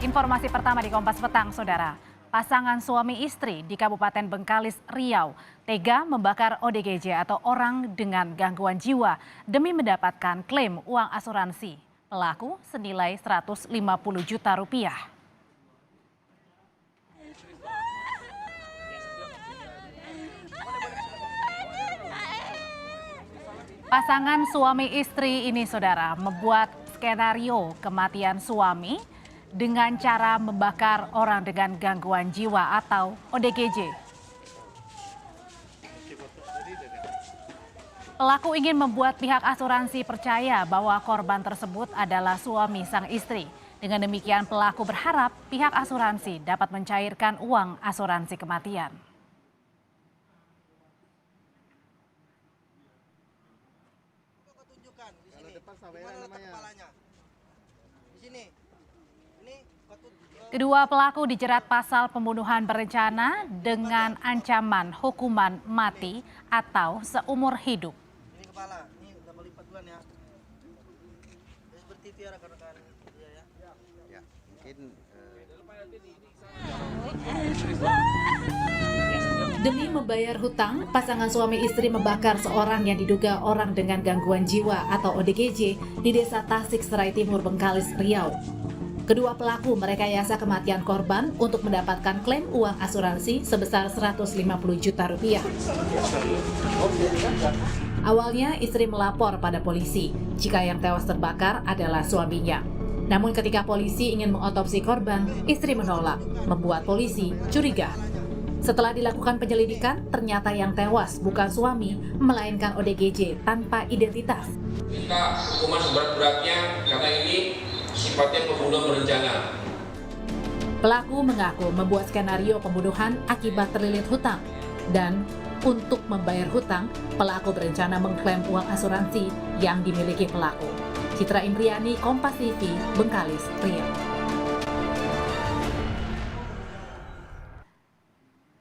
Informasi pertama di Kompas Petang, Saudara. Pasangan suami istri di Kabupaten Bengkalis, Riau, tega membakar ODGJ atau orang dengan gangguan jiwa demi mendapatkan klaim uang asuransi. Pelaku senilai 150 juta rupiah. Pasangan suami istri ini, Saudara, membuat skenario kematian suami dengan cara membakar orang dengan gangguan jiwa atau ODGJ. Pelaku ingin membuat pihak asuransi percaya bahwa korban tersebut adalah suami sang istri. Dengan demikian pelaku berharap pihak asuransi dapat mencairkan uang asuransi kematian. Kedua pelaku dijerat pasal pembunuhan berencana dengan ancaman hukuman mati atau seumur hidup. Ini kepala, ini udah lipat duluan ya. Seperti itu ya rekan-rekan. Ya, mungkin Demi membayar hutang, pasangan suami istri membakar seorang yang diduga orang dengan gangguan jiwa atau ODGJ di Desa Tasik Serai Timur, Bengkalis, Riau. Kedua pelaku merekayasa kematian korban untuk mendapatkan klaim uang asuransi sebesar 150 juta rupiah. Awalnya istri melapor pada polisi jika yang tewas terbakar adalah suaminya. Namun ketika polisi ingin mengotopsi korban, istri menolak, membuat polisi curiga. Setelah dilakukan penyelidikan, ternyata yang tewas bukan suami, melainkan ODGJ tanpa identitas. Minta hukuman seberat-beratnya karena ini sifatnya pembunuhan berencana. Pelaku mengaku membuat skenario pembunuhan akibat terlilit hutang. Dan untuk membayar hutang, pelaku berencana mengklaim uang asuransi yang dimiliki pelaku. Citra Indriani, Kompas TV, Bengkalis, Riau.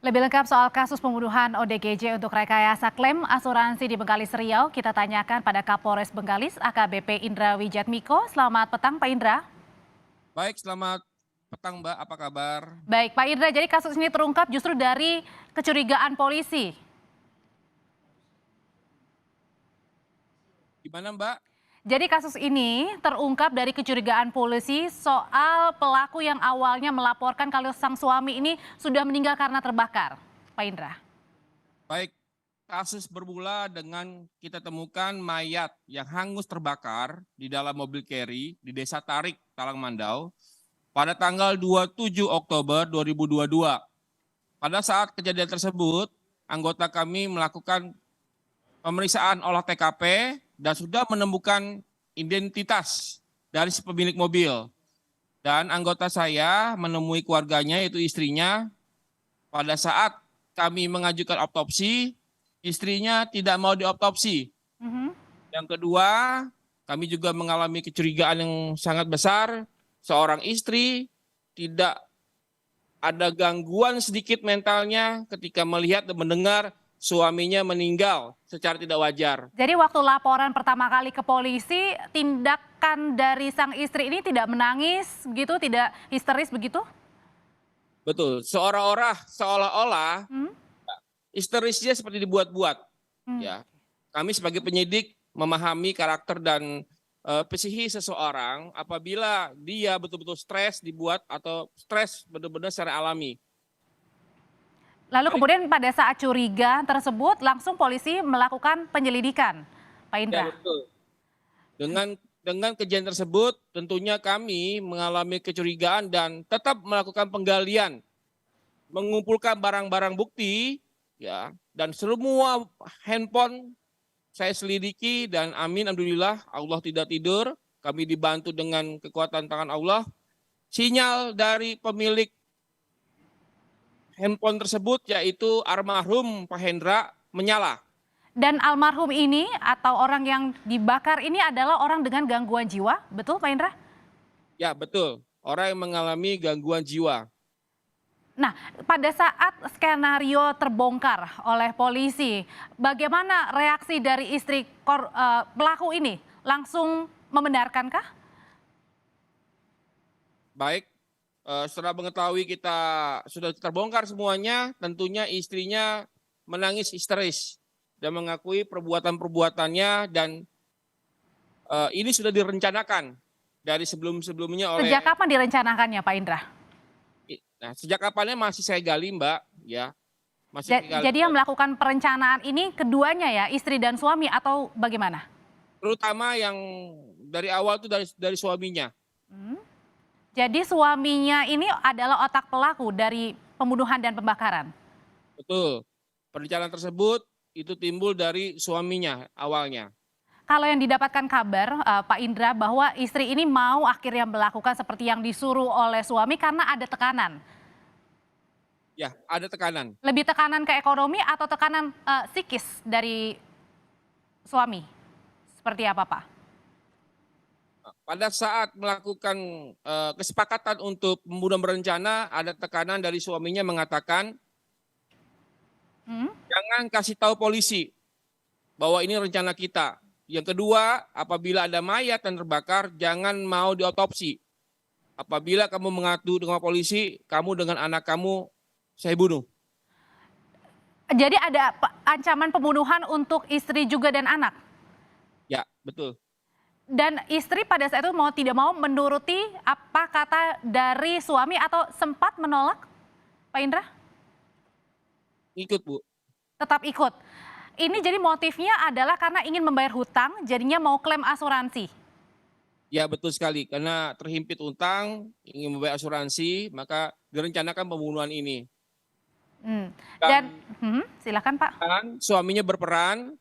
Lebih lengkap soal kasus pembunuhan ODGJ untuk rekayasa klaim asuransi di Bengkalis, Riau, kita tanyakan pada Kapolres Bengkalis, AKBP Indra Wijatmiko. Selamat petang, Pak Indra. Baik, selamat petang Mbak, apa kabar? Baik, Pak Indra, jadi kasus ini terungkap justru dari kecurigaan polisi. Gimana Mbak? Jadi kasus ini terungkap dari kecurigaan polisi soal pelaku yang awalnya melaporkan kalau sang suami ini sudah meninggal karena terbakar. Pak Indra. Baik, kasus bermula dengan kita temukan mayat yang hangus terbakar di dalam mobil carry di Desa Tarik, Talang Mandau pada tanggal 27 Oktober 2022. Pada saat kejadian tersebut, anggota kami melakukan pemeriksaan olah TKP dan sudah menemukan identitas dari si pemilik mobil. Dan anggota saya menemui keluarganya, yaitu istrinya. Pada saat kami mengajukan otopsi, istrinya tidak mau diotopsi. Yang kedua, kami juga mengalami kecurigaan yang sangat besar. Seorang istri tidak ada gangguan sedikit mentalnya ketika melihat dan mendengar suaminya meninggal secara tidak wajar. Jadi waktu laporan pertama kali ke polisi, tindakan dari sang istri ini tidak menangis gitu, tidak histeris begitu? Betul, seolah-olah histerisnya seperti dibuat-buat. Ya, kami sebagai penyidik memahami karakter dan psikis seseorang apabila dia betul-betul stres dibuat atau stres benar-benar secara alami. Lalu kemudian pada saat curiga tersebut langsung polisi melakukan penyelidikan, Pak Indra. Ya, betul. Dengan kejadian tersebut tentunya kami mengalami kecurigaan dan tetap melakukan penggalian, mengumpulkan barang-barang bukti, ya, dan semua handphone saya selidiki dan amin, alhamdulillah Allah tidak tidur, kami dibantu dengan kekuatan tangan Allah. Sinyal dari pemilik handphone tersebut yaitu almarhum Pak Hendra menyala. Dan almarhum ini atau orang yang dibakar ini adalah orang dengan gangguan jiwa, betul Pak Indra? Ya betul, orang yang mengalami gangguan jiwa. Nah, pada saat skenario terbongkar oleh polisi, bagaimana reaksi dari istri pelaku ini? Langsung membenarkankah? Baik, Setelah mengetahui kita sudah terbongkar semuanya, tentunya istrinya menangis histeris dan mengakui perbuatan-perbuatannya, dan ini sudah direncanakan dari sebelum-sebelumnya oleh. Sejak kapan direncanakannya, Pak Indra? Nah, sejak kapannya masih saya gali, Mbak, ya. Masih saya gali. Jadi yang melakukan perencanaan ini keduanya ya, istri dan suami atau bagaimana? Terutama yang dari awal itu dari suaminya. Jadi suaminya ini adalah otak pelaku dari pembunuhan dan pembakaran. Betul. Perencanaan tersebut itu timbul dari suaminya awalnya. Kalau yang didapatkan kabar, Pak Indra, bahwa istri ini mau akhirnya melakukan seperti yang disuruh oleh suami karena ada tekanan. Ya, ada tekanan. Lebih tekanan ke ekonomi atau tekanan psikis dari suami? Seperti apa, Pak? Pada saat melakukan kesepakatan untuk pembunuhan berencana, ada tekanan dari suaminya mengatakan, jangan kasih tahu polisi bahwa ini rencana kita. Yang kedua, apabila ada mayat yang terbakar, jangan mau diotopsi. Apabila kamu mengadu dengan polisi, kamu dengan anak kamu, saya bunuh. Jadi ada ancaman pembunuhan untuk istri juga dan anak? Ya, betul. Dan istri pada saat itu mau tidak mau menuruti apa kata dari suami atau sempat menolak, Pak Indra? Ikut, Bu. Tetap ikut. Ini jadi motifnya adalah karena ingin membayar hutang, jadinya mau klaim asuransi. Ya, betul sekali. Karena terhimpit utang, ingin membayar asuransi, maka direncanakan pembunuhan ini. Dan silakan Pak. Dan suaminya berperan,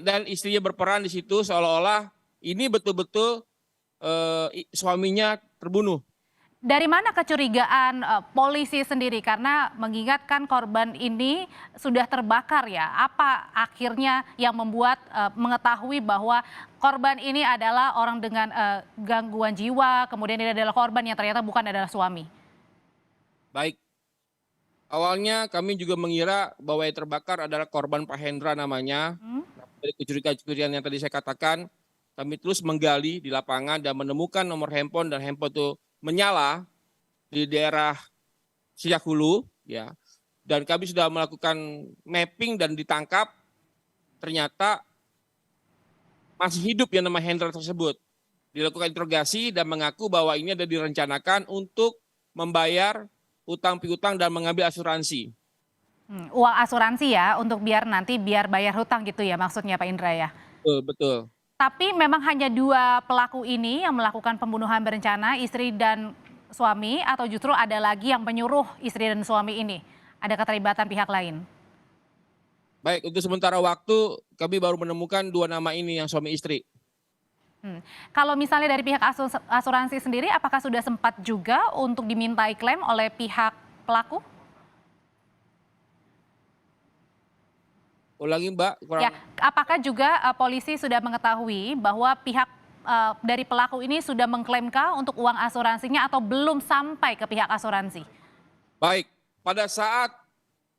dan istrinya berperan di situ seolah-olah ini betul-betul suaminya terbunuh. Dari mana kecurigaan polisi sendiri? Karena mengingatkan korban ini sudah terbakar ya. Apa akhirnya yang membuat mengetahui bahwa korban ini adalah orang dengan gangguan jiwa, kemudian ini adalah korban yang ternyata bukan adalah suami? Baik. Awalnya kami juga mengira bahwa yang terbakar adalah korban Pak Hendra namanya. Dari kecurigaan yang tadi saya katakan, kami terus menggali di lapangan dan menemukan nomor handphone, dan handphone itu menyala di daerah Siak Hulu, ya. Dan kami sudah melakukan mapping dan ditangkap. Ternyata masih hidup yang nama Hendra tersebut. Dilakukan interogasi dan mengaku bahwa ini ada direncanakan untuk membayar utang piutang dan mengambil asuransi. Uang asuransi ya, untuk biar bayar hutang gitu ya maksudnya Pak Indra ya? Betul, betul. Tapi memang hanya dua pelaku ini yang melakukan pembunuhan berencana, istri dan suami, atau justru ada lagi yang menyuruh istri dan suami ini? Ada keterlibatan pihak lain? Baik, untuk sementara waktu kami baru menemukan dua nama ini yang suami istri. Kalau misalnya dari pihak asuransi sendiri, apakah sudah sempat juga untuk dimintai klaim oleh pihak pelaku? Ulangi, Mbak. Ya, apakah juga polisi sudah mengetahui bahwa pihak dari pelaku ini sudah mengklaimkah untuk uang asuransinya atau belum sampai ke pihak asuransi? Baik, pada saat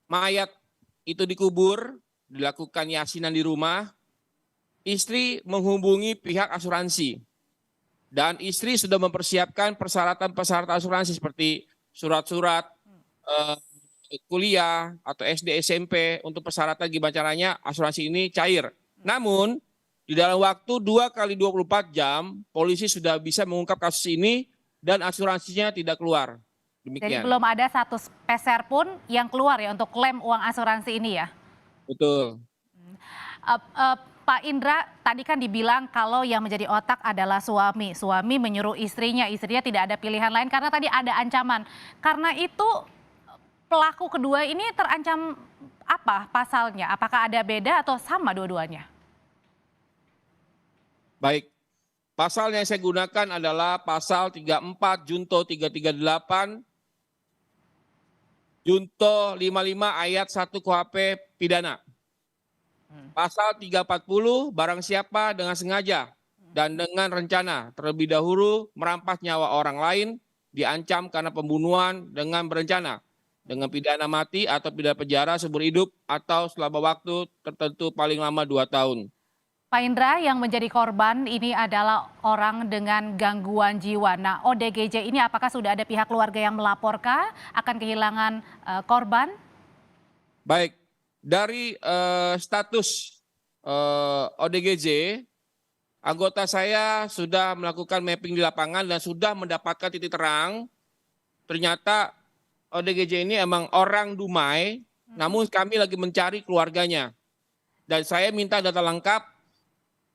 mayat itu dikubur, dilakukan yasinan di rumah, istri menghubungi pihak asuransi. Dan istri sudah mempersiapkan persyaratan-persyaratan asuransi seperti surat-surat kuliah atau SD SMP untuk persyaratan gimana caranya asuransi ini cair. Namun di dalam waktu 2x24 jam polisi sudah bisa mengungkap kasus ini dan asuransinya tidak keluar. Demikian. Jadi belum ada satu peser pun yang keluar ya untuk klaim uang asuransi ini ya? Betul. Pak Indra, tadi kan dibilang kalau yang menjadi otak adalah suami. Suami menyuruh istrinya tidak ada pilihan lain karena tadi ada ancaman. Karena itu pelaku kedua ini terancam apa pasalnya? Apakah ada beda atau sama dua-duanya? Baik, pasal yang saya gunakan adalah pasal 34, Junto 338, Junto 55 ayat 1 KUHP pidana. Pasal 340, barang siapa dengan sengaja dan dengan rencana terlebih dahulu merampas nyawa orang lain diancam karena pembunuhan dengan berencana, dengan pidana mati atau pidana penjara seumur hidup atau selama waktu tertentu paling lama 2 tahun. Pak Indra, yang menjadi korban ini adalah orang dengan gangguan jiwa. Nah, ODGJ ini apakah sudah ada pihak keluarga yang melaporkah akan kehilangan korban? Baik, dari status ODGJ, anggota saya sudah melakukan mapping di lapangan dan sudah mendapatkan titik terang. Ternyata ODGJ ini emang orang Dumai, namun kami lagi mencari keluarganya. Dan saya minta data lengkap.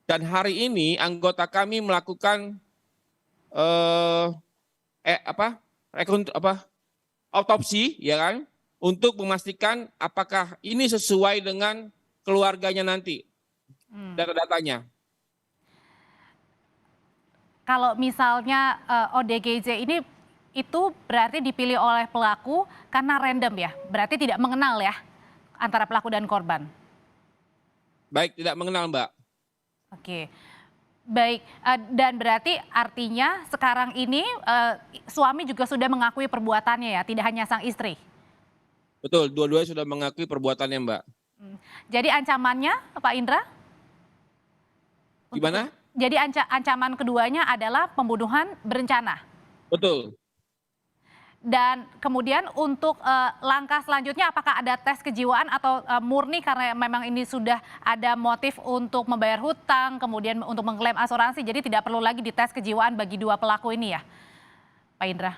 Dan hari ini anggota kami melakukan autopsi, ya kan, untuk memastikan apakah ini sesuai dengan keluarganya nanti, data-datanya. Kalau misalnya ODGJ ini itu berarti dipilih oleh pelaku karena random ya, berarti tidak mengenal ya antara pelaku dan korban. Baik, tidak mengenal, Mbak. Oke, baik. Dan berarti artinya sekarang ini suami juga sudah mengakui perbuatannya ya, tidak hanya sang istri. Betul, dua-duanya sudah mengakui perbuatannya, Mbak. Jadi ancamannya, Pak Indra? Gimana? Jadi ancaman keduanya adalah pembunuhan berencana. Betul. Dan kemudian untuk langkah selanjutnya apakah ada tes kejiwaan atau murni karena memang ini sudah ada motif untuk membayar hutang, kemudian untuk mengklaim asuransi, jadi tidak perlu lagi dites kejiwaan bagi dua pelaku ini ya, Pak Indra?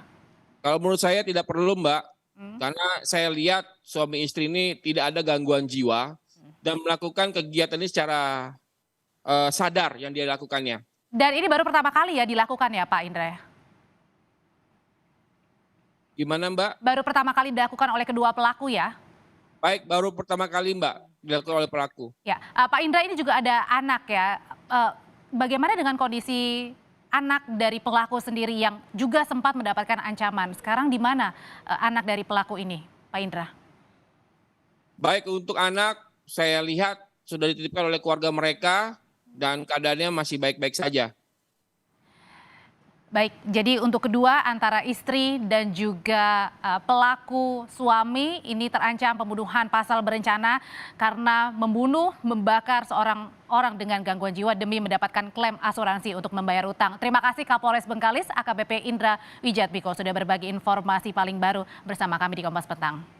Kalau menurut saya tidak perlu, Mbak, karena saya lihat suami istri ini tidak ada gangguan jiwa dan melakukan kegiatan ini secara sadar yang dia lakukannya. Dan ini baru pertama kali ya dilakukan ya Pak Indra? Gimana, Mbak? Baru pertama kali dilakukan oleh kedua pelaku ya? Baik, baru pertama kali, Mbak, dilakukan oleh pelaku. Ya, Pak Indra ini juga ada anak ya. Bagaimana dengan kondisi anak dari pelaku sendiri yang juga sempat mendapatkan ancaman? Sekarang di mana anak dari pelaku ini, Pak Indra? Baik, untuk anak saya lihat sudah dititipkan oleh keluarga mereka dan keadaannya masih baik-baik saja. Baik, jadi untuk kedua antara istri dan juga pelaku suami ini terancam pembunuhan pasal berencana karena membunuh, membakar seorang orang dengan gangguan jiwa demi mendapatkan klaim asuransi untuk membayar utang. Terima kasih Kapolres Bengkalis AKBP Indra Wijatmiko sudah berbagi informasi paling baru bersama kami di Kompas Petang.